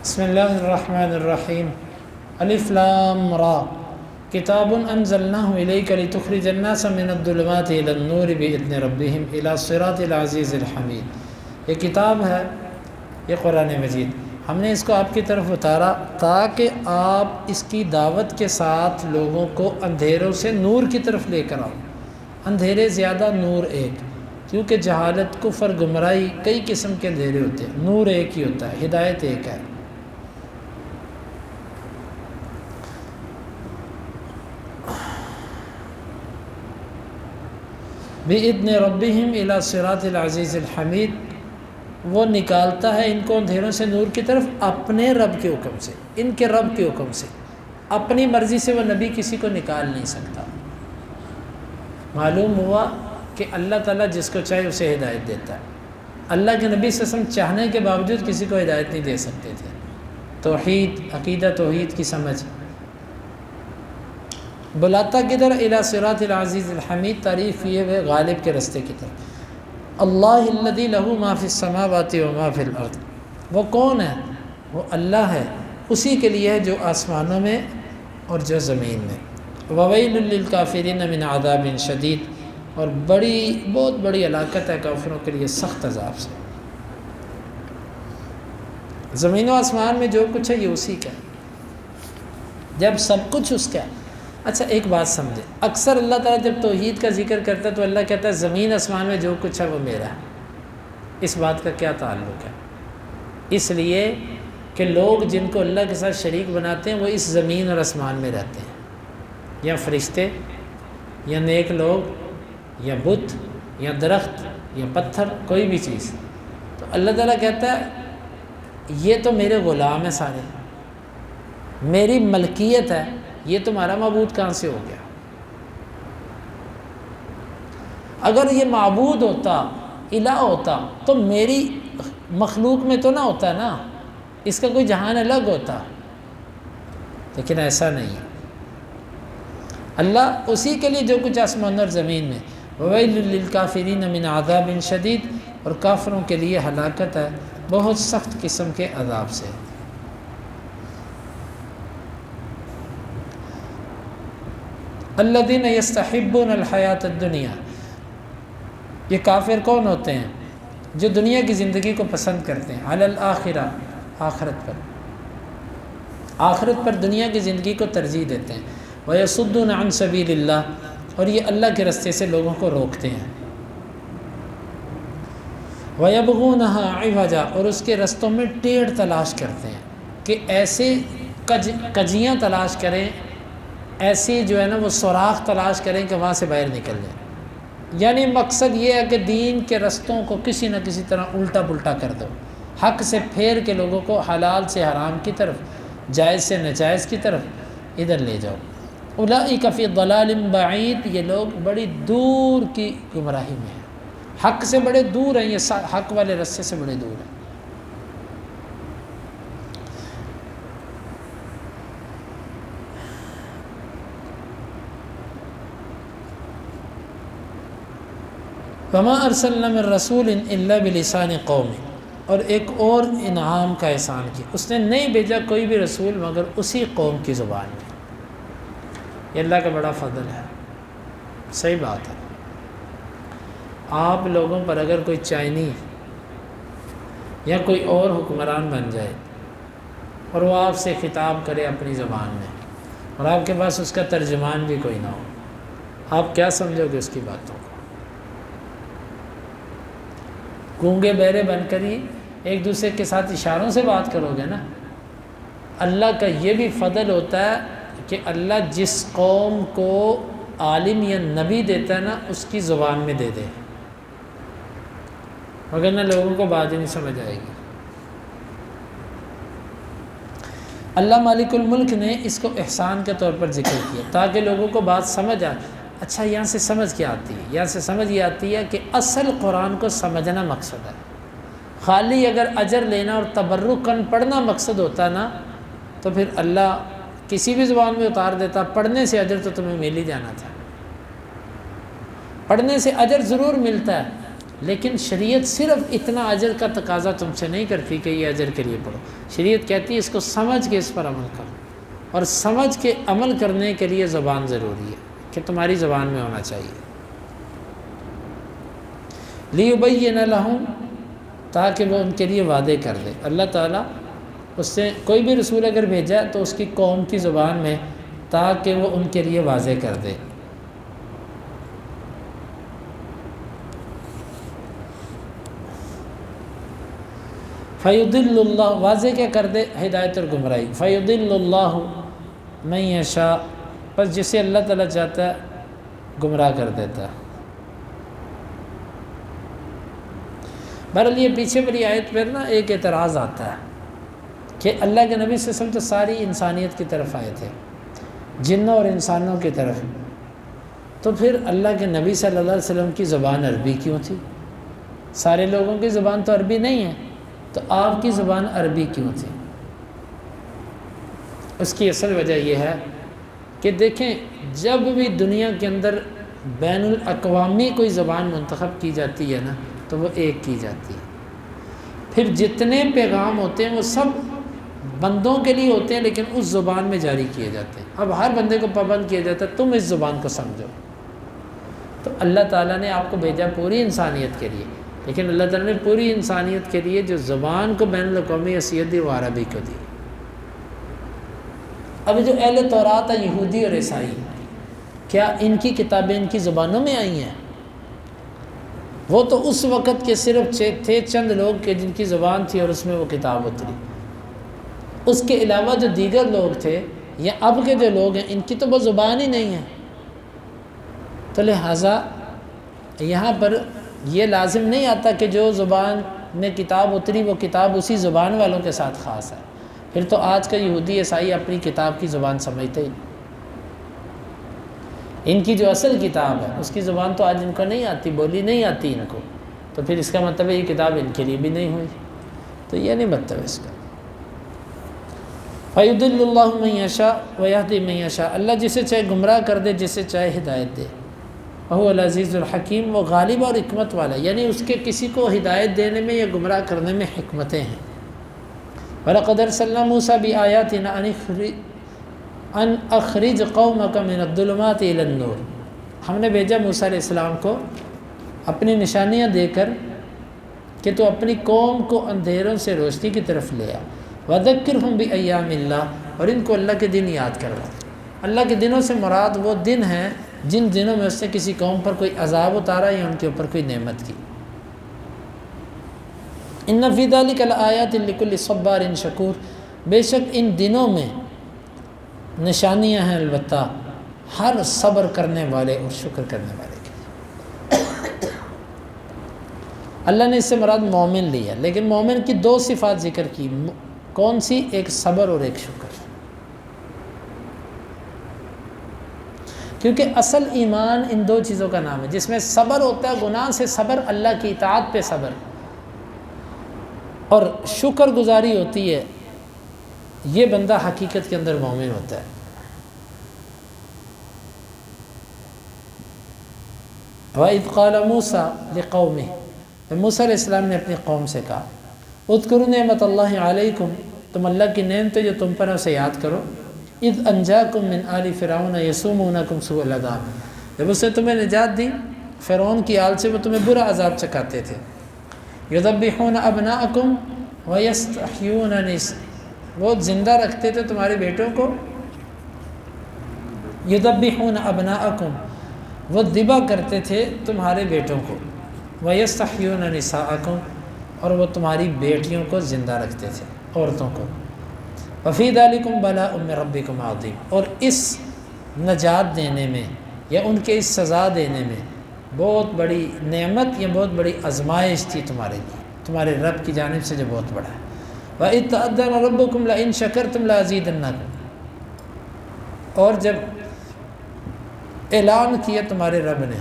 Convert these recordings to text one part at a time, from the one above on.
بسم اللہ الرحمن الرحیم الف لام را کتاب انزلناه الیک لتخرج الناس من الظلمات الى النور باذن ربهم الى الصراط العزیز الحمید۔ یہ کتاب ہے، یہ قرآن مجید، ہم نے اس کو آپ کی طرف اتارا تاکہ آپ اس کی دعوت کے ساتھ لوگوں کو اندھیروں سے نور کی طرف لے کر آؤ۔ اندھیرے زیادہ، نور ایک، کیونکہ جہالت، کفر، گمراہی کئی قسم کے اندھیرے ہوتے ہیں، نور ایک ہی ہوتا ہے، ہدایت ایک ہے۔ بِإِذْنِ رَبِّهِمْ إِلَى صِرَاطِ الْعَزِيزِ الْحَمِيدِ، وہ نکالتا ہے ان کو اندھیروں سے نور کی طرف اپنے رب کے حکم سے، ان کے رب کے حکم سے۔ اپنی مرضی سے وہ نبی کسی کو نکال نہیں سکتا۔ معلوم ہوا کہ اللہ تعالیٰ جس کو چاہے اسے ہدایت دیتا ہے۔ اللہ کے نبی صلی اللہ علیہ وسلم چاہنے کے باوجود کسی کو ہدایت نہیں دے سکتے تھے۔ توحید، عقیدہ توحید کی سمجھ، بلاتا کدھر؟ الی صراط العزیز الحمید، تعریف کیے ہوئے غالب کے رستے کی طرف۔ اللہ الذی لہ ما فی السماوات و ما فی الارض، وہ کون ہے؟ وہ اللہ ہے، اسی کے لیے ہے جو آسمانوں میں اور جو زمین میں۔ وویل للکافرین من عذاب شدید، اور بہت بڑی ہلاکت ہے کافروں کے لیے سخت عذاب سے۔ زمین و آسمان میں جو کچھ ہے یہ اسی کا ہے، جب سب کچھ اس کا ہے۔ اچھا ایک بات سمجھے، اکثر اللہ تعالیٰ جب توحید کا ذکر کرتا ہے تو اللہ کہتا ہے زمین آسمان میں جو کچھ ہے وہ میرا ہے۔ اس بات کا کیا تعلق ہے؟ اس لیے کہ لوگ جن کو اللہ کے ساتھ شریک بناتے ہیں وہ اس زمین اور آسمان میں رہتے ہیں، یا فرشتے، یا نیک لوگ، یا بت، یا درخت، یا پتھر، کوئی بھی چیز۔ تو اللہ تعالیٰ کہتا ہے یہ تو میرے غلام ہیں سارے، میری ملکیت ہے، یہ تمہارا معبود کہاں سے ہو گیا؟ اگر یہ معبود ہوتا، الہ ہوتا، تو میری مخلوق میں تو نہ ہوتا نا، اس کا کوئی جہان الگ ہوتا، لیکن ایسا نہیں ہے۔ اللہ اسی کے لیے جو کچھ آسمان اور زمین میں۔ وَوَيْلٌ لِّلْكَافِرِينَ مِنْ عَذَابٍ شَدِيدٍ، اور کافروں کے لیے ہلاکت ہے بہت سخت قسم کے عذاب سے۔ الذین یستحبون الحیات الدنیا، یہ کافر کون ہوتے ہیں؟ جو دنیا کی زندگی کو پسند کرتے ہیں، علی الآخرہ، آخرت پر، آخرت پر دنیا کی زندگی کو ترجیح دیتے ہیں۔ ویصدون عن سبیل اللہ، اور یہ اللہ کے رستے سے لوگوں کو روکتے ہیں۔ ویبغونہا عوجا، اور اس کے رستوں میں ٹیڑھ تلاش کرتے ہیں کہ ایسے کجیاں تلاش کریں، ایسی جو ہے نا وہ سوراخ تلاش کریں کہ وہاں سے باہر نکل جائیں۔ یعنی مقصد یہ ہے کہ دین کے رستوں کو کسی نہ کسی طرح الٹا پلٹا کر دو، حق سے پھیر کے لوگوں کو حلال سے حرام کی طرف، جائز سے ناجائز کی طرف ادھر لے جاؤ۔ اولئک فی ضلال بعید، یہ لوگ بڑی دور کی گمراہی میں ہیں، حق سے بڑے دور ہیں، یہ حق والے رستے سے بڑے دور ہیں۔ وما ارسلنا من رسول الا بلسان قوم، اور ایک اور انعام کا احسان کیا، اس نے نہیں بھیجا کوئی بھی رسول مگر اسی قوم کی زبان میں۔ یہ اللہ کا بڑا فضل ہے، صحیح بات ہے۔ آپ لوگوں پر اگر کوئی چائنی یا کوئی اور حکمران بن جائے اور وہ آپ سے خطاب کرے اپنی زبان میں، اور آپ کے پاس اس کا ترجمان بھی کوئی نہ ہو، آپ کیا سمجھو گے اس کی باتوں کو؟ گونگے بہرے بن کر ہی ایک دوسرے کے ساتھ اشاروں سے بات کرو گے نا۔ اللہ کا یہ بھی فضل ہوتا ہے کہ اللہ جس قوم کو عالم یا نبی دیتا ہے نا اس کی زبان میں دے دے، مگر نہ لوگوں کو بات ہی نہیں سمجھ آئے گی۔ اللہ مالک الملک نے اس کو احسان کے طور پر ذکر کیا تاکہ لوگوں کو بات سمجھ آئے۔ اچھا یہاں سے سمجھ کیا آتی ہے؟ یہاں سے سمجھ یہ آتی ہے کہ اصل قرآن کو سمجھنا مقصد ہے۔ خالی اگر اجر لینا اور تبرکاً پڑھنا مقصد ہوتا نا تو پھر اللہ کسی بھی زبان میں اتار دیتا، پڑھنے سے اجر تو تمہیں مل ہی جانا تھا۔ پڑھنے سے اجر ضرور ملتا ہے، لیکن شریعت صرف اتنا اجر کا تقاضا تم سے نہیں کرتی کہ یہ اجر کے لیے پڑھو، شریعت کہتی ہے اس کو سمجھ کے اس پر عمل کرو، اور سمجھ کے عمل کرنے کے لیے زبان ضروری ہے کہ تمہاری زبان میں ہونا چاہیے۔ لِيُبَيِّنَ لَهُمْ، تاکہ وہ ان کے لیے وعدے کر دے۔ اللہ تعالیٰ اس سے کوئی بھی رسول اگر بھیجا تو اس کی قوم کی زبان میں، تاکہ وہ ان کے لیے واضح کر دے۔ فَيُضِلُّ اللَّهُ، واضح کیا کر دے؟ ہدایت اور گمراہی۔ فَيُضِلُّ اللَّهُ مَن يَشَاءُ، بس جسے اللہ تعالیٰ چاہتا ہے گمراہ کر دیتا ہے۔ بہرحال یہ پیچھے والی آیت پر نا ایک اعتراض آتا ہے کہ اللہ کے نبی صلی اللہ علیہ وسلم تو ساری انسانیت کی طرف آئے تھے، جنوں اور انسانوں کی طرف، تو پھر اللہ کے نبی صلی اللہ علیہ وسلم کی زبان عربی کیوں تھی؟ سارے لوگوں کی زبان تو عربی نہیں ہے، تو آپ کی زبان عربی کیوں تھی؟ اس کی اصل وجہ یہ ہے کہ دیکھیں، جب بھی دنیا کے اندر بین الاقوامی کوئی زبان منتخب کی جاتی ہے نا، تو وہ ایک کی جاتی ہے۔ پھر جتنے پیغام ہوتے ہیں وہ سب بندوں کے لیے ہوتے ہیں، لیکن اس زبان میں جاری کیے جاتے ہیں۔ اب ہر بندے کو پابند کیا جاتا ہے تم اس زبان کو سمجھو۔ تو اللہ تعالیٰ نے آپ کو بھیجا پوری انسانیت کے لیے، لیکن اللہ تعالیٰ نے پوری انسانیت کے لیے جو زبان کو بین الاقوامی حیثیت دی وہ عربی کو دی۔ اب جو اہل تورات ہے، یہودی اور عیسائی، کیا ان کی کتابیں ان کی زبانوں میں آئی ہیں؟ وہ تو اس وقت کے صرف تھے چند لوگ کہ جن کی زبان تھی اور اس میں وہ کتاب اتری۔ اس کے علاوہ جو دیگر لوگ تھے یا اب کے جو لوگ ہیں، ان کی تو وہ زبان ہی نہیں ہے۔ تو لہٰذا یہاں پر یہ لازم نہیں آتا کہ جو زبان میں کتاب اتری وہ کتاب اسی زبان والوں کے ساتھ خاص ہے۔ پھر تو آج کا یہودی عیسائی اپنی کتاب کی زبان سمجھتے ہی نہیں۔ ان کی جو اصل کتاب ہے اس کی زبان تو آج ان کو نہیں آتی، بولی نہیں آتی ان کو، تو پھر اس کا مطلب ہے یہ کتاب ان کے لیے بھی نہیں ہوئی، تو یہ نہیں مطلب اس کا۔ فَيُضِلُّ اللَّهُ مَن يَشَاءُ وَيَهْدِي مَن يَشَاءُ، اللہ جسے چاہے گمراہ کر دے، جسے چاہے ہدایت دے۔ وَهُوَ الْعَزِيزُ الْحَكِيمُ، وہ غالب اور حکمت والا، یعنی اس کے کسی کو ہدایت دینے میں یا گمراہ کرنے میں حکمتیں ہیں۔ وَلَقَدْ أَرْسَلْنَا مُوسَىٰ بِآيَاتِنَا ان اخرج قومک من الظلمات الی النور، ہم نے بھیجا موسیٰ علیہ السلام کو اپنی نشانیاں دے کر کہ تو اپنی قوم کو اندھیروں سے روشنی کی طرف لے آ۔ وذکرہم بایام اللہ، اور ان کو اللہ کے دن یاد کروا۔ اللہ کے دنوں سے مراد وہ دن ہیں جن دنوں میں اس نے کسی قوم پر کوئی عذاب اتارا یا ان کے اوپر کوئی نعمت کی۔ ان فی ذلک لآیات لکل صبار شکور، بے شک ان دنوں میں نشانیاں ہیں البتہ ہر صبر کرنے والے اور شکر کرنے والے کے۔ اللہ نے اس سے مراد مومن لیا، لیکن مومن کی دو صفات ذکر کی، کون سی؟ ایک صبر اور ایک شکر، کیونکہ اصل ایمان ان دو چیزوں کا نام ہے، جس میں صبر ہوتا ہے گناہ سے صبر، اللہ کی اطاعت پہ صبر، اور شکر گزاری ہوتی ہے، یہ بندہ حقیقت کے اندر مومن ہوتا ہے۔ وَإِذْ قَالَ مُوسَىٰ لِقَوْمِهِ، موسیٰ علیہ السلام نے اپنی قوم سے کہا، اذکروا نعمت اللہ علیکم، تم اللہ کی نعمتیں جو تم پر ہیں اسے یاد کرو، اذ انجاکم من آل فرعون یسومونکم سوء العذاب، جب اس نے تمہیں نجات دی فرعون کی آل سے، وہ تمہیں برا عذاب چکاتے تھے۔ یذبحون ابناءکم ویستحیون نساءکم، وہ زندہ رکھتے تھے تمہارے بیٹوں کو، یذبحون ابناءکم، وہ ذبح کرتے تھے تمہارے بیٹوں کو، ویستحیون نساءکم، اور وہ تمہاری بیٹیوں کو زندہ رکھتے تھے، عورتوں کو۔ وفی ذلکم بلاء من ربکم عظیم، اور اس نجات دینے میں یا ان کے اس سزا دینے میں بہت بڑی نعمت یا بہت بڑی آزمائش تھی تمہارے لیے، تمہارے رب کی جانب سے جو بہت بڑا ہے۔ وَإِذْ تَأَذَّنَ رَبُّكُمْ لَئِن شَكَرْتُمْ لَأَزِيدَنَّكُمْ، اور جب اعلان کیا تمہارے رب نے،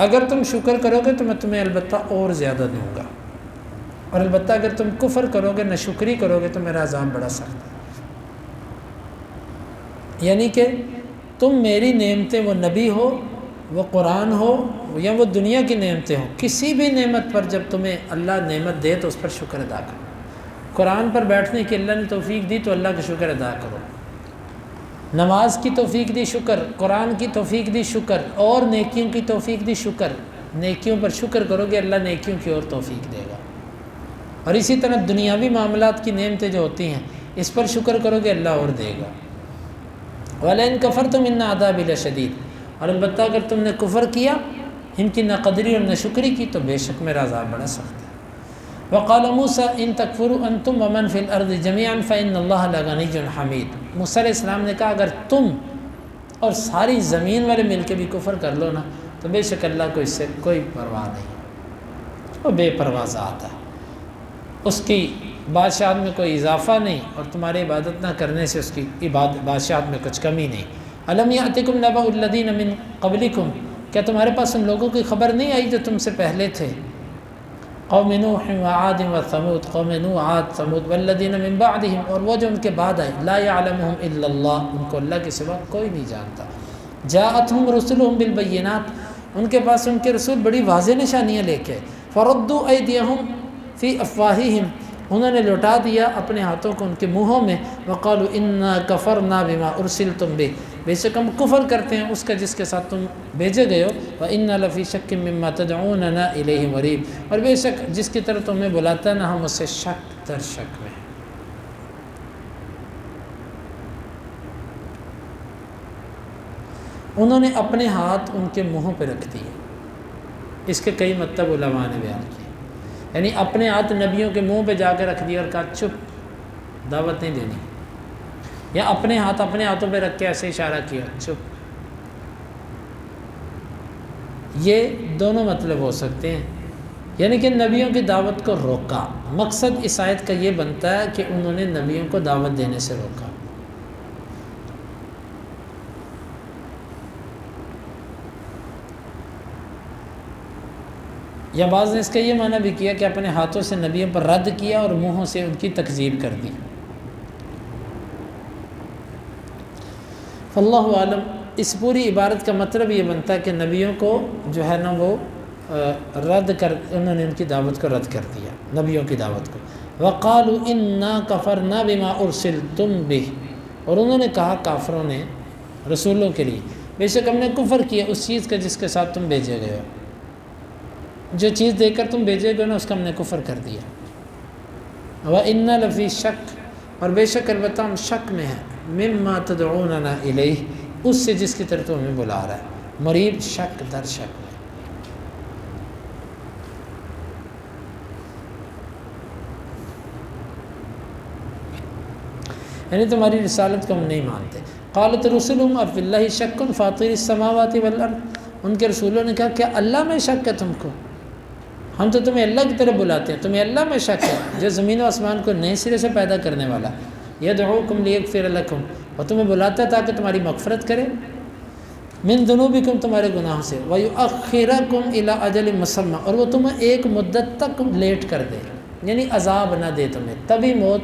اگر تم شکر کرو گے تو میں تمہیں البتہ اور زیادہ دوں گا، اور البتہ اگر تم کفر کرو گے، ناشکری کرو گے، تو میرا عذاب بڑا سخت ہے۔ یعنی کہ تم میری نعمتیں، وہ نبی ہو، وہ قرآن ہو، یا وہ دنیا کی نعمتیں ہوں، کسی بھی نعمت پر جب تمہیں اللہ نعمت دے تو اس پر شکر ادا کرو۔ قرآن پر بیٹھنے کی اللہ نے توفیق دی تو اللہ کا شکر ادا کرو، نماز کی توفیق دی شکر، قرآن کی توفیق دی شکر، اور نیکیوں کی توفیق دی شکر۔ نیکیوں پر شکر کرو گے اللہ نیکیوں کی اور توفیق دے گا۔ اور اسی طرح دنیاوی معاملات کی نعمتیں جو ہوتی ہیں اس پر شکر کرو گے اللہ اور دے گا۔ وَلَئِن كَفَرْتُمْ إِنَّ عَذَابِي لَشَدِيدٌ، اور البتہ اگر تم نے کفر کیا، ان کی ناقدری اور ناشکری کی، تو بے شک میرا عذاب بڑا سخت ہے۔ وَقَالَ مُوسَىٰ إِن تَكْفُرُوا أَنْتُمْ وَمَنْ فِي الْأَرْضِ جَمِيعًا فَإِنَّ اللَّهَ لَغَنِيٌّ حَمِيدٌ۔ موسیٰ علیہ السلام نے کہا اگر تم اور ساری زمین والے مل کے بھی کفر کر لو نا تو بے شک اللہ کو اس سے کوئی پرواہ نہیں، وہ بے پرواہ ذات ہے، اس کی بادشاہت میں کوئی اضافہ نہیں، اور تمہاری عبادت نہ کرنے سے اس کی بادشاہت میں کچھ کمی نہیں۔ الم یأتکم نبأ الذین من قبلکم، کیا تمہارے پاس ان لوگوں کی خبر نہیں آئی جو تم سے پہلے تھے؟ قوم نوح وعاد وثمود، قوم نوح، عاد، ثمود، والذین من بعدہم، اور وہ جو ان کے بعد آئے، لا یعلمہم الا اللہ، ان کو اللہ کے سوا کوئی نہیں جانتا۔ جاءتہم رسلہم بالبینات، ان کے پاس ان کے رسول بڑی واضح نشانیاں لے کے، فردوا ایدیہم فی افواہہم، انہوں نے لوٹا دیا اپنے ہاتھوں کو ان کے منہوں میں، وقالوا انا کفرنا بما ارسلتم بہ، بے شک ہم کفر کرتے ہیں اس کا جس کے ساتھ تم بھیجے گئے ہو، وَإِنَّا لَفِي شَكٍّ مِّمَّا تَدْعُونَنَا إِلَيْهِ مُرِيبٍ، اور بے شک جس کی طرف تمہیں بلاتا ہے نا ہم اس سے شک در شک میں ہیں۔ انہوں نے اپنے ہاتھ ان کے منہوں پہ رکھ دیے، اس کے کئی مطلب علماء نے بیان کیے، یعنی اپنے ہاتھ نبیوں کے منہ پہ جا کے رکھ دیا اور کہا چپ، دعوت نہیں دینی، یا اپنے ہاتھ اپنے ہاتھوں پہ رکھ کے ایسے اشارہ کیا چپ۔ یہ دونوں مطلب ہو سکتے ہیں، یعنی کہ نبیوں کی دعوت کو روکا۔ مقصد اس آیت کا یہ بنتا ہے کہ انہوں نے نبیوں کو دعوت دینے سے روکا۔ یا بعض نے اس کا یہ معنی بھی کیا کہ اپنے ہاتھوں سے نبیوں پر رد کیا اور منہوں سے ان کی تکذیب کر دی۔ فاللہ عالم، اس پوری عبارت کا مطلب یہ بنتا ہے کہ نبیوں کو جو ہے نا وہ انہوں نے ان کی دعوت کو رد کر دیا، نبیوں کی دعوت کو۔ وَقَالُوا إِنَّا كَفَرْنَا بِمَا أُرْسِلْتُمْ بِهِ، اور انہوں نے کہا کافروں نے رسولوں کے لیے، بے شک ہم نے کفر کیا اس چیز کا جس کے ساتھ تم بھیجے گئے ہو، جو چیز دے کر تم بھیجے گئے نا اس کا ہم نے کفر کر دیا۔ وَإِنَّا لَفِي شَكٍّ، اور بے شک البتہ ہم شک میں ہیں، مِمَّا تَدْعُونَنَا إِلَيْهِ، اس سے جس کی طرف تو ہمیں بلا رہا ہے، مریب، شک در شک میں۔ یعنی تمہاری رسالت کو ہم نہیں مانتے۔ قالت رسلهم افی اللہ شک فاطر السماوات والارض، ان کے رسولوں نے کہا کیا اللہ میں شک ہے تم کو؟ ہم تو تمہیں اللہ کی طرف بلاتے ہیں، تمہیں اللہ میں شک ہے جو زمین و آسمان کو نئے سرے سے پیدا کرنے والا، یدعوکم لیغفر لکم، اور تمہیں بلاتا ہے تاکہ تمہاری مغفرت کرے، من ذنوبکم، تمہارے گناہوں سے، ویؤخرکم الی اجل مسمى، اور وہ تمہیں ایک مدت تک لیٹ کر دے، یعنی عذاب نہ دے تمہیں، تبھی موت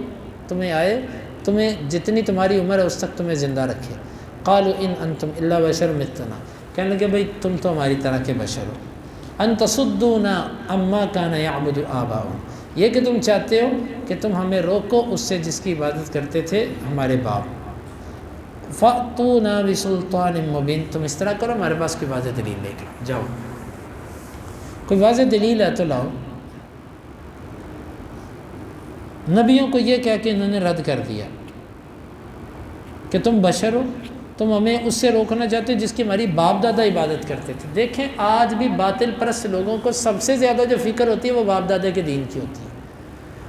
تمہیں آئے، تمہیں جتنی تمہاری عمر ہے اس تک تمہیں زندہ رکھے۔ قالوا ان انتم الا بشر مثلنا، کہنے لگے بھائی تم تو ہماری طرح کے بشر ہو، ان تصدونا عما کان یعبد آباؤنا، یہ کہ تم چاہتے ہو کہ تم ہمیں روکو اس سے جس کی عبادت کرتے تھے ہمارے باپ، فأتونا بسلطان مبین، تم اس طرح کرو ہمارے پاس کوئی واضح دلیل لے کے جاؤ، کوئی واضح دلیل ہے تو لاؤ۔ نبیوں کو یہ کہہ کے انہوں نے رد کر دیا کہ تم بشر ہو، تم ہمیں اس سے روکنا چاہتے ہو جس کی ہماری باپ دادا عبادت کرتے تھے۔ دیکھیں آج بھی باطل پرست لوگوں کو سب سے زیادہ جو فکر ہوتی ہے وہ باپ دادا کے دین کی ہوتی ہے۔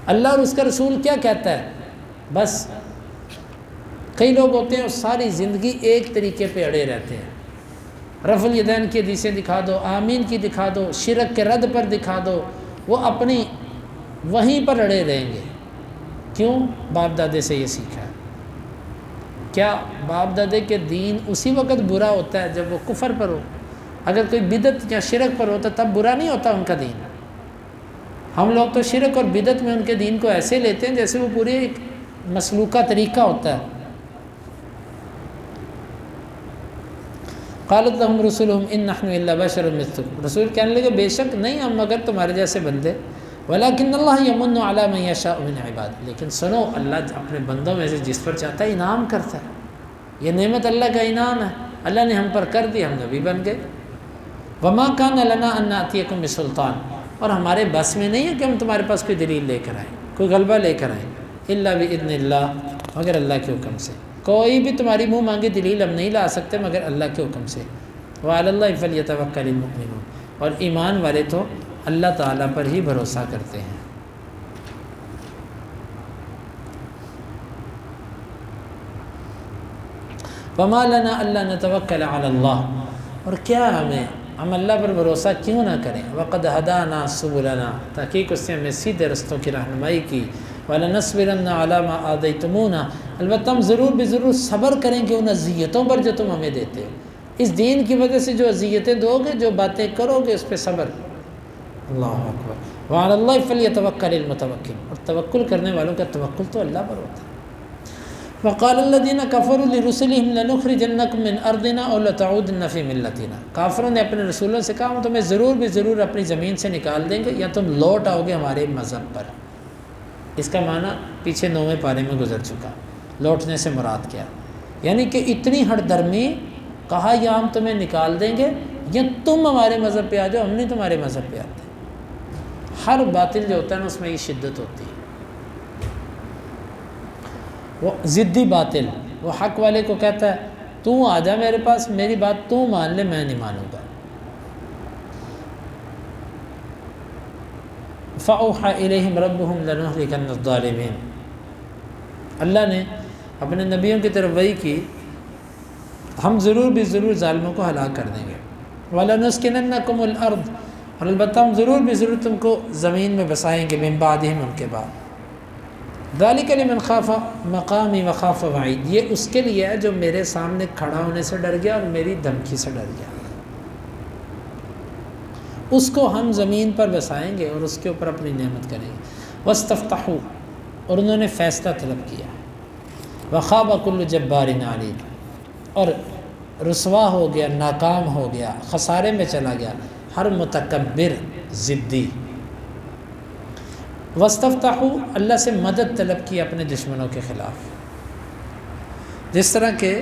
اللہ اور اس کا رسول کیا کہتا ہے، بس کئی لوگ ہوتے ہیں وہ ساری زندگی ایک طریقے پہ اڑے رہتے ہیں، رفع الیدین کی حدیثیں دکھا دو، آمین کی دکھا دو، شرک کے رد پر دکھا دو، وہ اپنی وہیں پر اڑے رہیں گے۔ کیوں؟ باپ دادے سے یہ سیکھا ہے۔ کیا باپ دادے کے دین اسی وقت برا ہوتا ہے جب وہ کفر پر ہو؟ اگر کوئی بدعت یا شرک پر ہوتا تب برا نہیں ہوتا ان کا دین۔ ہم لوگ تو شرک اور بدعت میں ان کے دین کو ایسے لیتے ہیں جیسے وہ پورے ایک مسلوکہ طریقہ ہوتا ہے۔ قالت لهم رسلهم ان نحن الا بشر مثلكم، رسول کہنے لگے بے شک نہیں ہم مگر تمہارے جیسے بندے، ولکن اللہ یمن علی من یشاء من عباد، لیکن سنو اللہ اپنے بندوں میں سے جس پر چاہتا ہے انعام کرتا ہے، یہ نعمت اللہ کا انعام ہے، اللہ نے ہم پر کر دی، ہم نبی بن گئے۔ وما کان لنا ان ناتیکم بسلطان، اور ہمارے بس میں نہیں ہے کہ ہم تمہارے پاس کوئی دلیل لے کر آئیں، کوئی غلبہ لے کر آئیں، الا باذن اللہ، مگر اللہ کے حکم سے، کوئی بھی تمہاری منہ مانگی دلیل ہم نہیں لا سکتے مگر اللہ کے حکم سے۔ وعلی اللہ فلیتوکل المؤمنون، اور ایمان والے تو اللہ تعالیٰ پر ہی بھروسہ کرتے ہیں۔ وما لنا الا نتوکل علی اللہ، اور کیا ہم اللہ پر بھروسہ کیوں نہ کریں، وقد ہدانا سبلنا، تحقیق اس نے ہمیں سیدھے رستوں کی رہنمائی کی، وَلَنَصْبِرَنَّ عَلَى مَا آذَيْتُمُونَا، البتہ ہم ضرور بضرور صبر کریں گے ان اذیتوں پر جو تم ہمیں دیتے ہو، اس دین کی وجہ سے جو اذیتیں دو گے، جو باتیں کرو گے، اس پہ صبر۔ اللہ اکبر۔ وعلی اللہ فلیتوکل المتوکل، اور توکل کرنے والوں کا توکل تو اللہ پر ہوتا ہے۔ وقال الذین کفروا لرسلہم لنخرجنکم من ارضنا او لتعودن فی ملتنا، کافروں نے اپنے رسولوں سے کہا ہم تمہیں ضرور بضرور اپنی زمین سے نکال دیں گے یا تم لوٹ آؤ گے ہمارے مذہب پر۔ اس کا معنی پیچھے 9ویں پارے میں گزر چکا، لوٹنے سے مراد کیا، یعنی کہ اتنی ہٹ درمی، کہا یا ہم تمہیں نکال دیں گے یا تم ہمارے مذہب پہ آ جاؤ، ہم نہیں تمہارے مذہب پہ آتے۔ ہر باطل جو ہوتا ہے نا اس میں یہ شدت ہوتی ہے، وہ ضدی باطل، وہ حق والے کو کہتا ہے تو آ جا میرے پاس، میری بات تو مان لے، میں نہیں مانوں گا۔ فَأَوْحَى إِلَيْهِمْ رَبُّهُمْ لَنُهْلِكَنَّ الظَّالِمِينَ، اللہ نے اپنے نبیوں کی طرف وحی کی ہم ضرور بھی ضرور ظالموں کو ہلاک کر دیں گے، وَلَنُسْكِنَنَّكُمُ الْأَرْض، اور البتہ ہم ضرور بھی ضرور تم کو زمین میں بسائیں گے، من بعدہم، ان کے بعد۔ ذَلِكَ لِمَنْ خَافَ مَقَامِي وَخَافَ وَعِيدِ، یہ اس کے لیے ہے جو میرے سامنے کھڑا ہونے سے ڈر گیا اور میری دھمکی سے ڈر گیا، اس کو ہم زمین پر بسائیں گے اور اس کے اوپر اپنی نعمت کریں گے۔ وَاسْتَفْتَحُوا، اور انہوں نے فیصلہ طلب کیا، وَخَابَ كُلُّ جَبَّارٍ عَنِيدٍ، اور رسوا ہو گیا، ناکام ہو گیا، خسارے میں چلا گیا ہر متکبر ضدی۔ وَاسْتَفْتَحُوا، اللہ سے مدد طلب کی اپنے دشمنوں کے خلاف، جس طرح کہ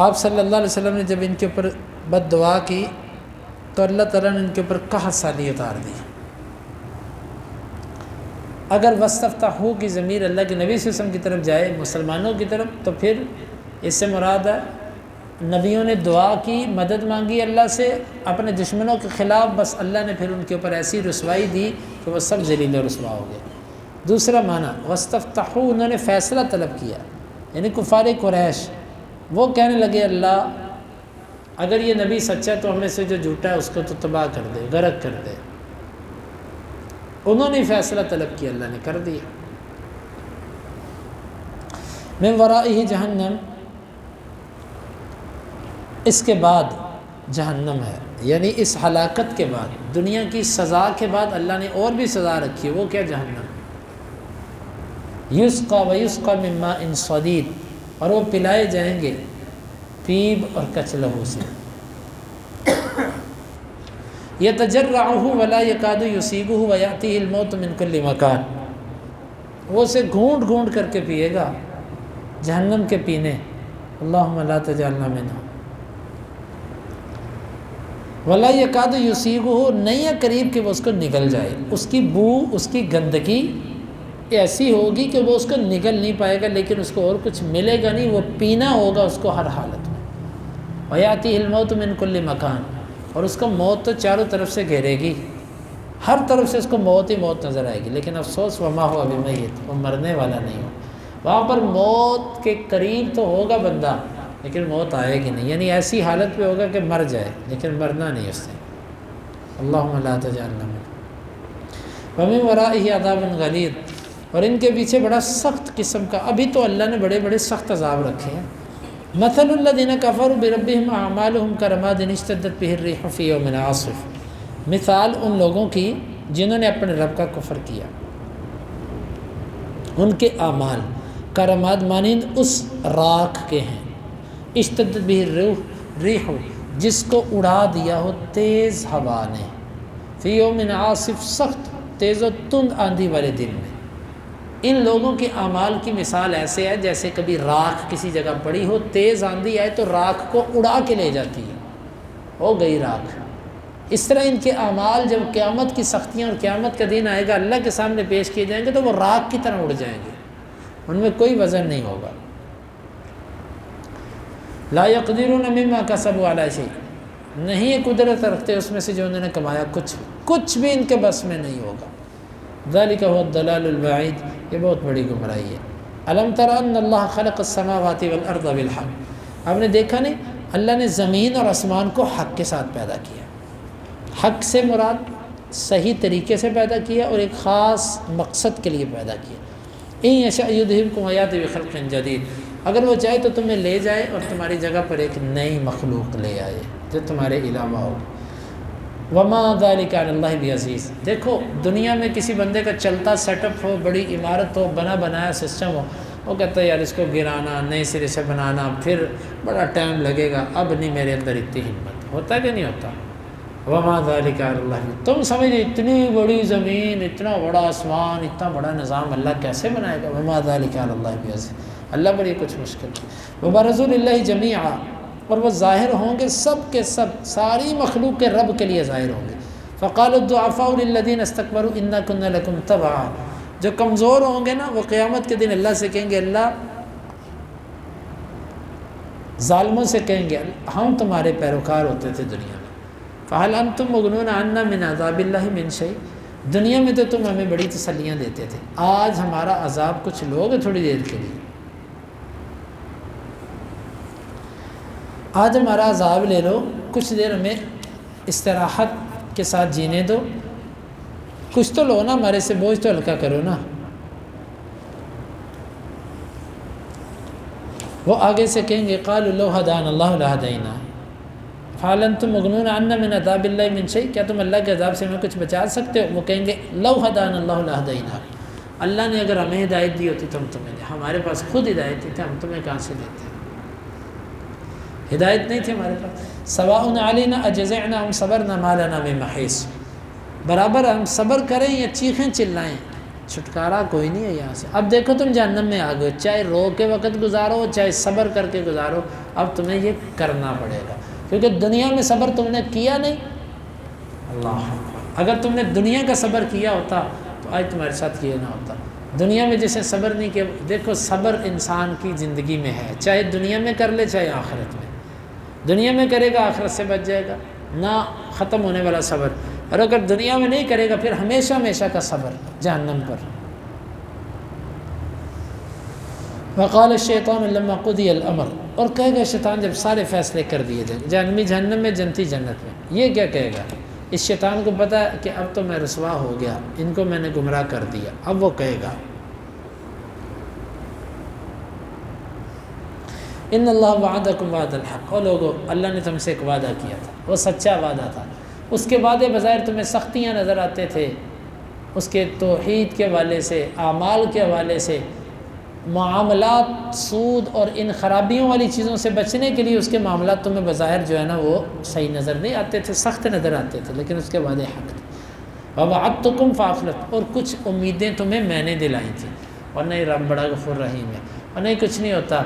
آپ صلی اللہ علیہ وسلم نے جب ان کے اوپر بد دعا کی تو اللہ تعالیٰ نے ان کے اوپر قحط سالی اتار دی۔ اگر وَاسْتَفْتَحُوا کی ضمیر اللہ کے نبی صلی اللہ علیہ وسلم کی طرف جائے، مسلمانوں کی طرف، تو پھر اس سے مراد ہے نبیوں نے دعا کی، مدد مانگی اللہ سے اپنے دشمنوں کے خلاف، بس اللہ نے پھر ان کے اوپر ایسی رسوائی دی کہ وہ سب ذلیل و رسوا ہو گئے۔ دوسرا معنی وَاسْتَفْتَحُوا، انہوں نے فیصلہ طلب کیا، یعنی کفار قریش وہ کہنے لگے اللہ اگر یہ نبی سچا ہے تو ہمیں سے جو جھوٹا ہے اس کو تو تباہ کر دے، غرق کر دے۔ انہوں نے فیصلہ طلب کیا، اللہ نے کر دیا۔ من ورائہ جہنم، اس کے بعد جہنم ہے، یعنی اس ہلاکت کے بعد، دنیا کی سزا کے بعد اللہ نے اور بھی سزا رکھی ہے، وہ کیا؟ جہنم۔ یسقى ویسقى من ماء صدید، اور وہ پلائے جائیں گے پیب اور کچلہو سے، یتجرعہ ولا یکاد یصیبہ ویأتیہ الموت من کل مکان، وہ اسے گھونٹ گھونٹ کر کے پیے گا، جہنم کے پینے، اللہم لا تجعلنا منہ، ولا یکاد یصیبہ، نہیں ہے قریب کہ وہ اس کو نگل جائے، اس کی بو، اس کی گندگی ایسی ہوگی کہ وہ اس کو نگل نہیں پائے گا، لیکن اس کو اور کچھ ملے گا نہیں، وہ پینا ہوگا اس کو ہر حالت میں۔ وَيَأْتِيهِ الْمَوْتُ مِنْ كُلِّ مَكَانٍ، اور اس کو موت تو چاروں طرف سے گھیرے گی، ہر طرف سے اس کو موت ہی موت نظر آئے گی، لیکن افسوس وَمَا هُوَ بِمَيِّتٍ، وہ مرنے والا نہیں ہو، وہاں پر موت کے قریب تو ہوگا بندہ لیکن موت آئے گی نہیں، یعنی ایسی حالت پہ ہوگا کہ مر جائے لیکن مرنا نہیں اس سے۔ اللہم لا تجعلنا منہ۔ وَمِن وَرَائِهِ عَذَابٌ غَلِيظٌ، اور ان کے پیچھے بڑا سخت قسم کا، ابھی تو اللہ نے بڑے بڑے سخت عذاب رکھے ہیں۔ مثل الذین کفروا بربہم اعمالہم کرماد اشتدت بہ الریح فی یوم عاصف، مثال ان لوگوں کی جنہوں نے اپنے رب کا کفر کیا، ان کے اعمال کرماد مانند اس راکھ کے ہیں، اشتدت بھی ریح جس کو اڑا دیا ہو تیز ہوا نے، فی یوم عاصف سخت تیز و تند آندھی والے دن میں۔ ان لوگوں کے اعمال کی مثال ایسے ہے جیسے کبھی راکھ کسی جگہ پڑی ہو، تیز آندھی آئے تو راکھ کو اڑا کے لے جاتی ہے، ہو گئی راکھ۔ اس طرح ان کے اعمال جب قیامت کی سختیاں اور قیامت کا دن آئے گا اللہ کے سامنے پیش کیے جائیں گے تو وہ راکھ کی طرح اڑ جائیں گے، ان میں کوئی وزن نہیں ہوگا۔ لا یقدرون مما کسبوا علی شیء، نہیں یہ قدرت رکھتے اس میں سے جو انہوں نے کمایا، کچھ بھی ان کے بس میں نہیں ہوگا۔ ذالک هو الضلال البعید، یہ بہت بڑی گمراہی ہے۔ الم تر ان اللہ خلق السماوات والارض بالحق، آپ نے دیکھا نہیں اللہ نے زمین اور آسمان کو حق کے ساتھ پیدا کیا۔ حق سے مراد صحیح طریقے سے پیدا کیا اور ایک خاص مقصد کے لیے پیدا کیا۔ ان یشاء یذہبکم ویأتی بخلق جدید، اگر وہ چاہے تو تمہیں لے جائے اور تمہاری جگہ پر ایک نئی مخلوق لے آئے جو تمہارے علاوہ ہو۔ وما ذلک علی اللہ بعزیز، دیکھو دنیا میں کسی بندے کا چلتا سیٹ اپ ہو، بڑی عمارت ہو، بنا بنایا سسٹم ہو، وہ کہتا ہے یار اس کو گرانا، نئے سرے سے بنانا پھر بڑا ٹائم لگے گا، اب نہیں میرے اندر اتنی ہمت، ہوتا ہے کہ نہیں ہوتا؟ وما ذلک علی اللہ، تم سمجھے اتنی بڑی زمین، اتنا بڑا آسمان، اتنا بڑا نظام اللہ کیسے بنائے گا؟ وما ذلک علی اللہ بعزیز، اللہ پر یہ کچھ مشکل نہیں۔ وبرزوا للہ جمیعا، اور وہ ظاہر ہوں گے سب کے سب، ساری مخلوق کے رب کے لیے ظاہر ہوں گے۔ فقال الضعفاء للذین استکبروا انا کنا لکم تبعا، جو کمزور ہوں گے نا وہ قیامت کے دن اللہ سے کہیں گے، اللہ ظالموں سے کہیں گے ہم تمہارے پیروکار ہوتے تھے دنیا میں، فہل انتم مغنون عنا من عذاب اللہ من شیء، دنیا میں تو تم ہمیں بڑی تسلیاں دیتے تھے، آج ہمارا عذاب کچھ لوگ تھوڑی دیر کے لیے، آج ہمارا عذاب لے لو، کچھ دیر ہمیں استراحت کے ساتھ جینے دو، کچھ تو لو نا، ہمارے سے بوجھ تو ہلکا کرو نا۔ وہ آگے سے کہیں گے قالوا لو ہدانا اللہ لہدینا، فہل انتم مغنون عنا من عذاب اللہ من شیء، کیا تم اللہ کے عذاب سے ہمیں کچھ بچا سکتے ہو؟ وہ کہیں گے لو ہدانا اللہ لہدینا، اللہ نے اگر ہمیں ہدایت دی ہوتی تو ہم تمہیں دے، ہمارے پاس خود ہدایت تھی ہم تمہیں کہاں سے دیتے؟ ہدایت نہیں تھی ہمارے پاس۔ سواء علینا اجزعنا ام صبرنا ما لنا من محیص، برابر ہم صبر کریں یا چیخیں چلائیں، چھٹکارا کوئی نہیں ہے یہاں سے۔ اب دیکھو تم جہنم میں آ گئے، چاہے رو کے وقت گزارو چاہے صبر کر کے گزارو، اب تمہیں یہ کرنا پڑے گا، کیونکہ دنیا میں صبر تم نے کیا نہیں۔ اللہ اگر تم نے دنیا کا صبر کیا ہوتا تو آج تمہارے ساتھ یہ نہ ہوتا۔ دنیا میں جیسے صبر نہیں کیا، دیکھو صبر انسان کی زندگی میں ہے، چاہے دنیا میں کر لے چاہے آخرت میں، دنیا میں کرے گا آخرت سے بچ جائے گا، نہ ختم ہونے والا صبر، اور اگر دنیا میں نہیں کرے گا پھر ہمیشہ ہمیشہ کا صبر جہنم پر۔ وقال الشیطان لما قضی الامر، اور کہے گا شیطان جب سارے فیصلے کر دیے جائیں، جہنمی جہنم میں جنتی جنت میں، یہ کیا کہے گا؟ اس شیطان کو پتہ ہے کہ اب تو میں رسوا ہو گیا، ان کو میں نے گمراہ کر دیا، اب وہ کہے گا ان اللہ وعدکم وعد الحق، او لوگو اللہ نے تم سے ایک وعدہ کیا تھا، وہ سچا وعدہ تھا، اس کے وعدے بظاہر تمہیں سختیاں نظر آتے تھے، اس کے توحید کے حوالے سے، اعمال کے حوالے سے، معاملات سود اور ان خرابیوں والی چیزوں سے بچنے کے لیے اس کے معاملات تمہیں بظاہر جو ہے نا وہ صحیح نظر نہیں آتے تھے، سخت نظر آتے تھے، لیکن اس کے وعدے حق تھے۔ ووعدتکم فاخلفتم، اور کچھ امیدیں تمہیں میں نے دلائی تھیں، اور نہیں رب بڑا غفور رحیم ہے، اور نہیں کچھ نہیں ہوتا،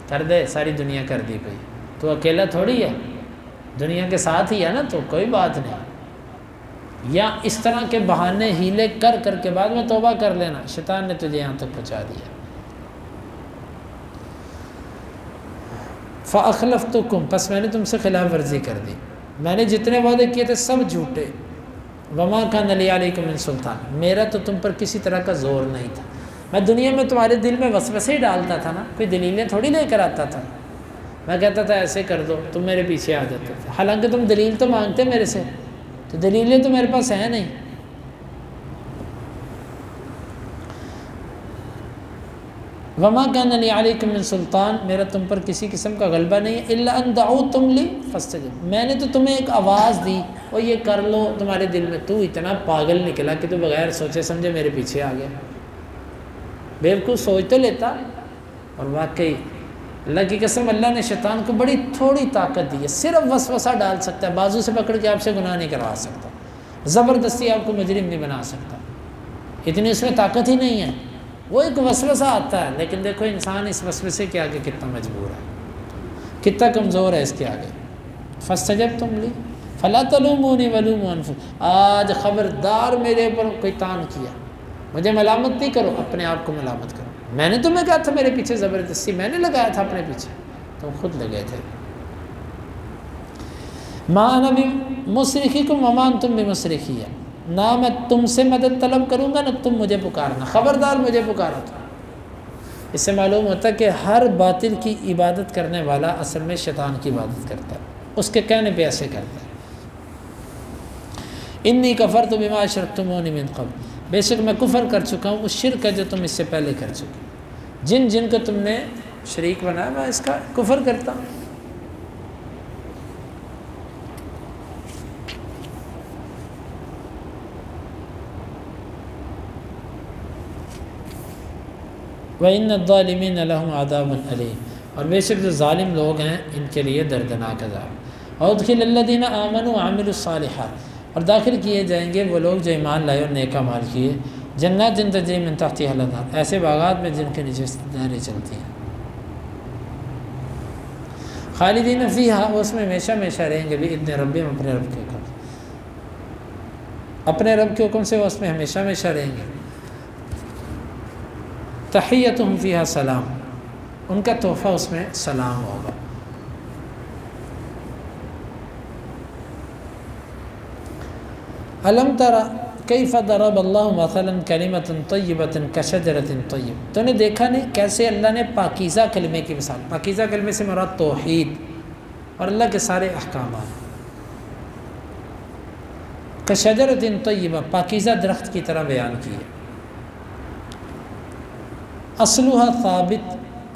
کر دے، ساری دنیا کر دی پئی، تو اکیلا تھوڑی ہے، دنیا کے ساتھ ہی ہے نا، تو کوئی بات نہیں، یا اس طرح کے بہانے ہیلے کر کر کے بعد میں توبہ کر لینا، شیطان نے تجھے یہاں تک پہنچا دیا۔ فَأَخْلَفْتُكُمْ، پس میں نے تم سے خلاف ورزی کر دی، میں نے جتنے وعدے کیے تھے سب جھوٹے۔ وَمَا كَانَ لِي عَلَيْكُمْ مِنْ سُلْطَانٍ، میرا تو تم پر کسی طرح کا زور نہیں تھا، میں دنیا میں تمہارے دل میں وسوسے ہی ڈالتا تھا نا، کوئی دلیلیں تھوڑی لے کر آتا تھا، میں کہتا تھا ایسے کر دو، تم میرے پیچھے آ جاتے تھے، حالانکہ تم دلیل تو مانگتے میرے سے، تو دلیلیں تو میرے پاس ہیں نہیں۔ وما كان لي عليكم من سلطان، میرا تم پر کسی قسم کا غلبہ نہیں ہے، الا ان دعوتم لي فاستجب، میں نے تو تمہیں ایک آواز دی اور یہ کر لو، تمہارے دل میں تو اتنا پاگل نکلا کہ تو بغیر سوچے سمجھے میرے پیچھے آ گیا، بیوقوف سوچ تو لیتا، اور واقعی اللہ کی قسم اللہ نے شیطان کو بڑی تھوڑی طاقت دی ہے، صرف وسوسہ ڈال سکتا ہے، بازو سے پکڑ کے آپ سے گناہ نہیں کروا سکتا، زبردستی آپ کو مجرم نہیں بنا سکتا، اتنی اس میں طاقت ہی نہیں ہے۔ وہ ایک وسوسہ آتا ہے، لیکن دیکھو انسان اس وسوسے کے آگے کتنا مجبور ہے، کتنا کمزور ہے اس کے آگے۔ فاستجبتم لی فلا تلومونی ولوموا انفسکم، آج خبردار میرے اوپر کوئی تان کیا، مجھے ملامت نہیں کرو، اپنے آپ کو ملامت کرو، میں نے تمہیں کہا تھا میرے پیچھے زبردستی، میں نے لگایا تھا اپنے پیچھے، تم خود لگے تھے۔ ما انا بمصرخکم وما انتم بمصرخی، نہ میں تم سے مدد طلب کروں گا نہ تم مجھے پکارنا، خبردار مجھے پکارا تھا۔ اس سے معلوم ہوتا ہے کہ ہر باطل کی عبادت کرنے والا اصل میں شیطان کی عبادت کرتا ہے، اس کے کہنے پہ ایسے کرتا ہے۔ انی کفرت بما اشرکتمونی من قبل، بے شک میں کفر کر چکا ہوں اس شرک کا جو تم اس سے پہلے کر چکے، جن جن کو تم نے شریک بنایا میں اس کا کفر کرتا ہوں۔ وَإِنَّ الظَّالِمِينَ لَهُمْ عَذَابٌ أَلِيمٌ، اور بے شک جو ظالم لوگ ہیں ان کے لیے دردناک عذاب۔ وَأُدْخِلَ الَّذِينَ آمَنُوا وَعَمِلُوا الصَّالِحَاتِ، اور داخل کیے جائیں گے وہ لوگ جو ایمان لائے اور نیک اعمال کیے، جنات تجری من تحتها الانہار، ایسے باغات میں جن کے نیچے نہریں چلتی ہیں، خالدین فیہا، وہ اس میں ہمیشہ ہمیشہ رہیں گے، بإذن ربہم، اپنے رب کے حکم، اپنے رب کے حکم سے وہ اس میں ہمیشہ ہمیشہ رہیں گے۔ تحیتہم فیہا سلام، ان کا تحفہ اس میں سلام ہوگا۔ الم تر کیف ضرب اللہ مثلا کلمۃ طیبۃ کشجرۃ طیب، تو نے دیکھا نہیں کیسے اللہ نے پاکیزہ کلمے کی مثال، پاکیزہ کلمے سے مراد توحید اور اللہ کے سارے احکامات، کشجرۃ طیبہ، پاکیزہ درخت کی طرح بیان کیے، اصلها ثابت،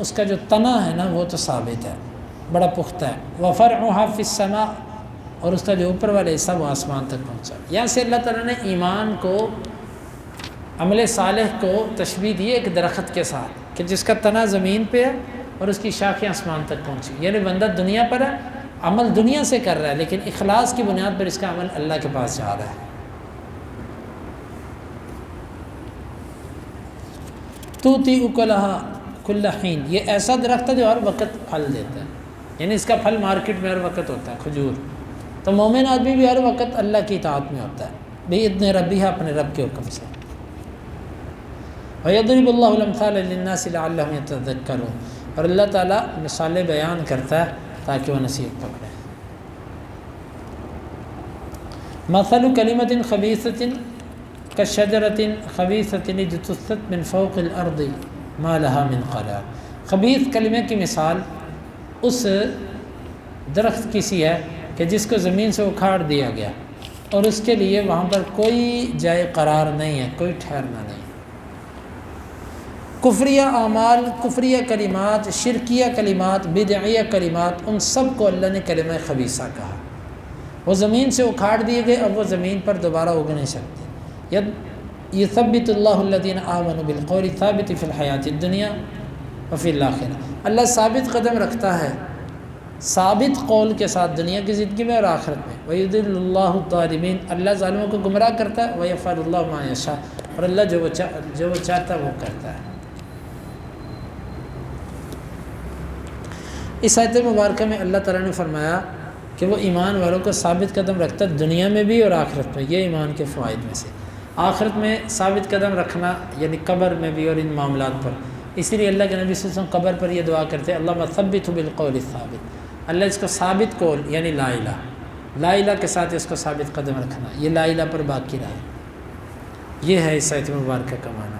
اس کا جو تنا ہے نا وہ تو ثابت ہے، بڑا پختہ ہے، وفرعها فی السماء، اور اس کا جو اوپر والے حصہ وہ آسمان تک پہنچا۔ یہاں سے اللہ تعالیٰ نے ایمان کو، عمل صالح کو تشبیہ دی ایک درخت کے ساتھ کہ جس کا تنا زمین پہ ہے اور اس کی شاخیں آسمان تک پہنچی، یعنی بندہ دنیا پر ہے، عمل دنیا سے کر رہا ہے، لیکن اخلاص کی بنیاد پر اس کا عمل اللہ کے پاس جا رہا ہے۔ توتی اکلہا کل حین، یہ ایسا درخت ہے جو ہر وقت پھل دیتا ہے، یعنی اس کا پھل مارکیٹ میں ہر وقت ہوتا ہے، کھجور، تو مومن آدمی بھی ہر وقت اللہ کی اطاعت میں ہوتا ہے، بإذن ربہ، اپنے رب کے حکم سے۔ وَيَضْرِبُ اللَّهُ الْأَمْثَالَ لِلنَّاسِ لَعَلَّهُمْ يَتَذَكَّرُونَ، اور اللہ تعالیٰ مثالیں بیان کرتا ہے تاکہ وہ نصیحت پکڑے۔ مَثَلُ كَلِمَةٍ خَبِيثَةٍ كَشَجَرَةٍ خَبِيثَةٍ اجْتُثَّتْ مِنْ فَوْقِ الْأَرْضِ مَا لَهَا مِنْ قَرَارٍ، خبیث کلمے کی مثال اس درخت کی سی ہے کہ جس کو زمین سے اکھاڑ دیا گیا اور اس کے لیے وہاں پر کوئی جائے قرار نہیں ہے، کوئی ٹھہرنا نہیں۔ کفریہ اعمال، کفریہ کلمات، شرکیہ کلمات، بدعیہ کلمات، ان سب کو اللہ نے کلمہ خبیثہ کہا، وہ زمین سے اکھاڑ دیے گئے، اب وہ زمین پر دوبارہ اگ نہیں سکتے۔ یثبت اللہ الذین آمنوا بالقول الثابت فی الحیاۃ الدنیا وفی الآخرہ، اللہ ثابت قدم رکھتا ہے ثابت قول کے ساتھ دنیا کی زندگی میں اور آخرت میں۔ وَيُضِلُّ اللَّهُ الظَّالِمِينَ، اللہ ظالموں کو گمراہ کرتا ہے، وَيَفْعَلُ اللَّهُ مَا يَشَاءُ، اور اللہ جو وہ چاہتا ہے وہ کرتا ہے۔ اس آیت مبارکہ میں اللہ تعالیٰ نے فرمایا کہ وہ ایمان والوں کو ثابت قدم رکھتا ہے دنیا میں بھی اور آخرت میں، یہ ایمان کے فوائد میں سے۔ آخرت میں ثابت قدم رکھنا یعنی قبر میں بھی اور ان معاملات پر، اسی لیے اللہ کے نبی صلی اللہ علیہ وسلم قبر پر یہ دعا کرتے ہیں، اللہم ثبتہ بالقول الثابت، اللہ اس کو ثابت قول یعنی لا الہ، لا الہ کے ساتھ اس کو ثابت قدم رکھنا، یہ لا الہ پر باقی رہے، یہ ہے اس آیت مبارکہ کا معنی۔